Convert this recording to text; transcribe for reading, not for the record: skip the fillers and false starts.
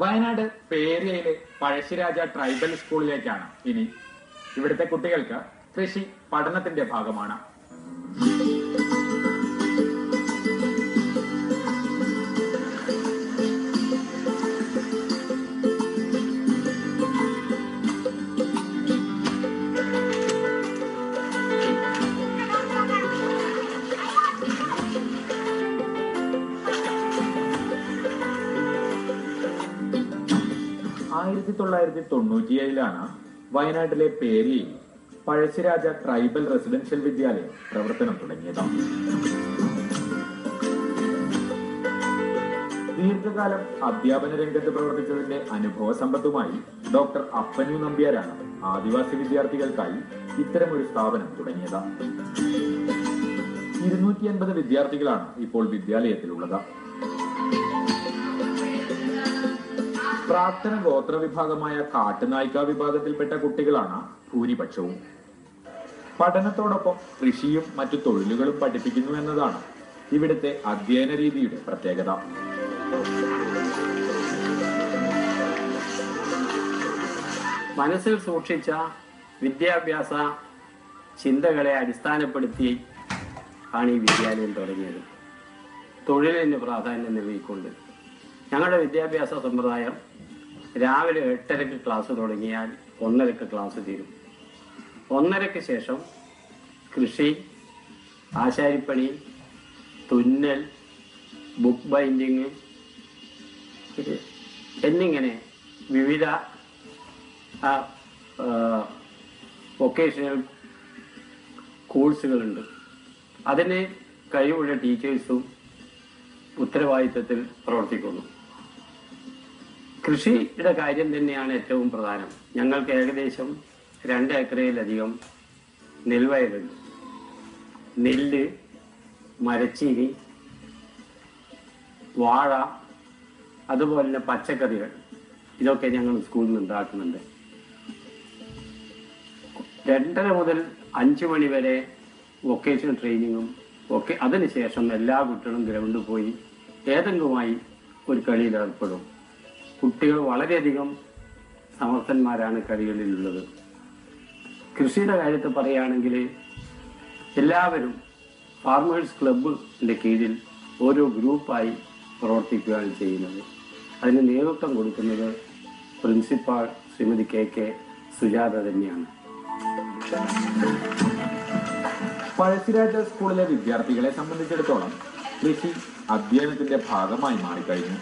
Wayanad പേരിയയിലെ Pazhassiraja tribal സ്കൂളിലേക്കാണ് ഇനി. ഇവിടുത്തെ കുട്ടികൾക്ക് കൃഷി പഠനത്തിന്റെ ഭാഗമാണ്. ആയിരത്തി 1997 വയനാട്ടിലെ പേരിയയിൽ പഴശ്ശിരാജ ട്രൈബൽ റെസിഡൻഷ്യൽ വിദ്യാലയം പ്രവർത്തനം തുടങ്ങിയത്. ദീർഘകാലം അധ്യാപന രംഗത്ത് പ്രവർത്തിച്ചതിന്റെ അനുഭവ സമ്പത്തുമായി ഡോക്ടർ അപ്പനു നമ്പ്യാരാണ് ആദിവാസി വിദ്യാർത്ഥികൾക്കായി ഇത്തരമൊരു സ്ഥാപനം തുടങ്ങിയത്. 250 വിദ്യാർത്ഥികളാണ് ഇപ്പോൾ വിദ്യാലയത്തിലുള്ളത്. പ്രാക്തന ഗോത്ര വിഭാഗമായ കാട്ടുനായ്ക്ക വിഭാഗത്തിൽപ്പെട്ട കുട്ടികളാണ് ഭൂരിപക്ഷവും. പഠനത്തോടൊപ്പം കൃഷിയും മറ്റു തൊഴിലുകളും പഠിപ്പിക്കുന്നു എന്നതാണ് ഇവിടുത്തെ അധ്യയന രീതിയുടെ പ്രത്യേകത. മനസ്സിൽ സൂക്ഷിച്ച വിദ്യാഭ്യാസ ചിന്തകളെ അടിസ്ഥാനപ്പെടുത്തി ആണ് ഈ വിദ്യാലയം തുടങ്ങിയത്. തൊഴിലിന് പ്രാധാന്യം നൽകിക്കൊണ്ട് ഞങ്ങളുടെ വിദ്യാഭ്യാസ സമ്പ്രദായം രാവിലെ 8:30 ക്ലാസ് തുടങ്ങിയാൽ 1:30 ക്ലാസ് തീരും. 1:30 ശേഷം കൃഷി, ആശാരിപ്പണി, തുന്നൽ, ബുക്ക് ബൈൻഡിങ് എന്നിങ്ങനെ വിവിധ വൊക്കേഷണൽ കോഴ്സുകളുണ്ട്. അതിന് കഴിവുള്ള ടീച്ചേഴ്സും ഉത്തരവാദിത്വത്തിൽ പ്രവർത്തിക്കുന്നു. കൃഷിയുടെ കാര്യം തന്നെയാണ് ഏറ്റവും പ്രധാനം. ഞങ്ങൾക്ക് ഏകദേശം 2 ഏക്കറിലധികം നെൽവയലുണ്ട്. നെല്ല്, മരച്ചീനി, വാഴ, അതുപോലെ തന്നെ പച്ചക്കറികൾ, ഇതൊക്കെ ഞങ്ങൾ സ്കൂളിൽ നിന്ന് ഉണ്ടാക്കുന്നുണ്ട്. 2:30 മുതൽ 5 മണി വരെ വൊക്കേഷണൽ ട്രെയിനിങ്ങും ഒക്കെ. അതിനുശേഷം എല്ലാ കുട്ടികളും ഗ്രൗണ്ടിൽ പോയി ഏതെങ്കിലുമായി ഒരു കളിയിൽ ഏർപ്പെടും. കുട്ടികൾ വളരെയധികം സമർത്ഥന്മാരാണ് കളികളിലുള്ളത്. കൃഷിയുടെ കാര്യത്തിൽ പറയുകയാണെങ്കിൽ എല്ലാവരും ഫാർമേഴ്സ് ക്ലബിൻ്റെ കീഴിൽ ഓരോ ഗ്രൂപ്പായി പ്രവർത്തിക്കുകയാണ് ചെയ്യുന്നത്. അതിന് നേതൃത്വം കൊടുക്കുന്നത് പ്രിൻസിപ്പാൾ ശ്രീമതി കെ സുജാത തന്നെയാണ്. പഴശ്ശിരാജ സ്കൂളിലെ വിദ്യാർത്ഥികളെ സംബന്ധിച്ചിടത്തോളം കൃഷി അധ്യയനത്തിന്റെ ഭാഗമായി മാറിക്കഴിഞ്ഞു.